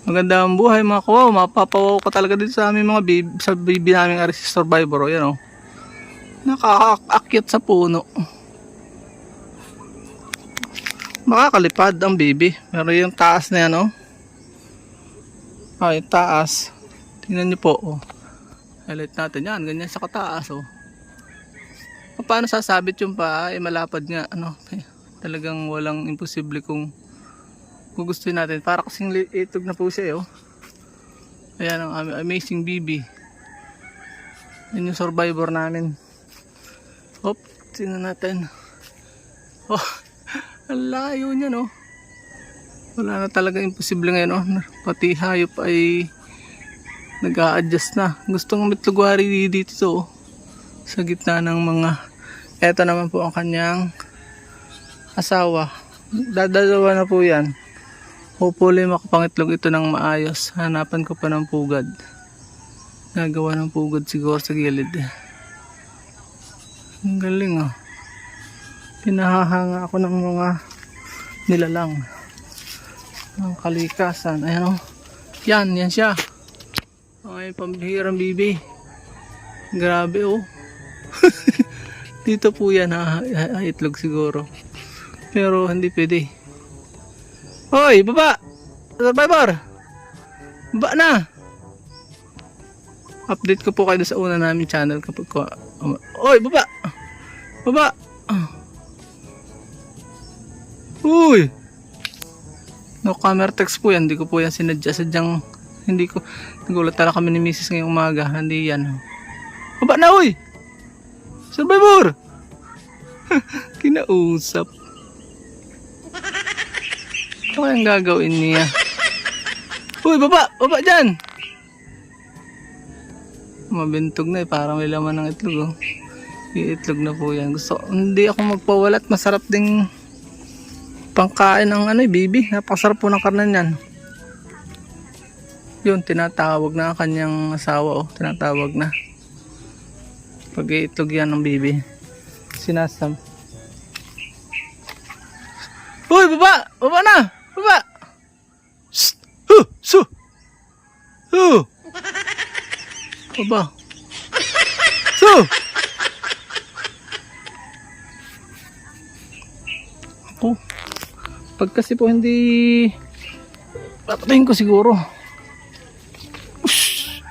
Maganda ang buhay mga kawaw. Mapapawaw ka talaga dito sa aming mga sa baby naming Aris Survivor. Yan o. Nakakaakyat sa puno. Makakalipad ang baby. Pero yung taas na yan o. Yung taas. Tingnan nyo po o. Highlight natin yan. Ganyan sa kataas o. Paano sasabit yung paa? Malapad nga. Talagang walang imposible kung gugustuhin natin. Para kasing itog na po siya oh. Ayan ang aming amazing baby. Yan yung survivor namin. Hop, tingnan natin. Oh, ang layo niya no. Wala na talaga imposible ngayon oh. Pati hayop ay nag-a-adjust na. Gustong mitlugwari dito oh. Sa gitna ng mga. Eto naman po ang kanyang asawa. Dadalawa na po yan. Hopefully makapangitlog ito ng maayos. Hanapan ko pa ng pugad. Nagawa ng pugad siguro sa gilid. Ang galing oh. Pinahahanga ako ng mga nilalang. Ng kalikasan. Ayan oh. Yan siya. Ay, pambihirang bibi. Grabe oh. Dito po yan itlog siguro. Pero hindi pwede. Hoy, baba! Survivor! Baba na! Update ko po kayo sa una namin channel kapag ko. Hoy, baba! Baba! Uy! No camera text po yan. Hindi ko po yan sadyang hindi ko. Nagulat talaga kami ni Mrs. ngayong umaga. Hindi yan. Baba na, uy! Survivor! Kinausap. Ano kayang gagawin niya? Uy, baba! Baba dyan! Mabintog na parang may laman ng itlog oh. Iitlog na po yan. Hindi ako magpawalat. Masarap ding pangkain ng baby. Napakasarap po ng karne niyan. Yun, tinatawag na ang kanyang asawa oh. Tinatawag na. Pag iitlog yan ng baby. Sinasam. Uy, baba! Baba na! Baba! Shhh! Su! Baba! Su! Ako. Pag kasi po hindi papatayin ko siguro. Ush!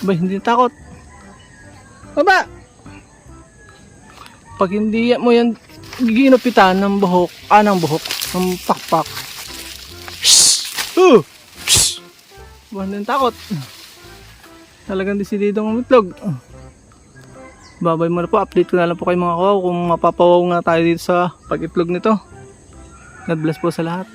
Ba, hindi takot. Baba! Pag hindi mo yan giginupitan ng buhok, ng buhok, ng pakpak. Ba, hindi takot. Talagang desididong umitlog. Babay mo na po. Update ko na lang po kayo mga kawaw kung mapapawaw nga tayo dito sa pag-itlog nito. God bless po sa lahat.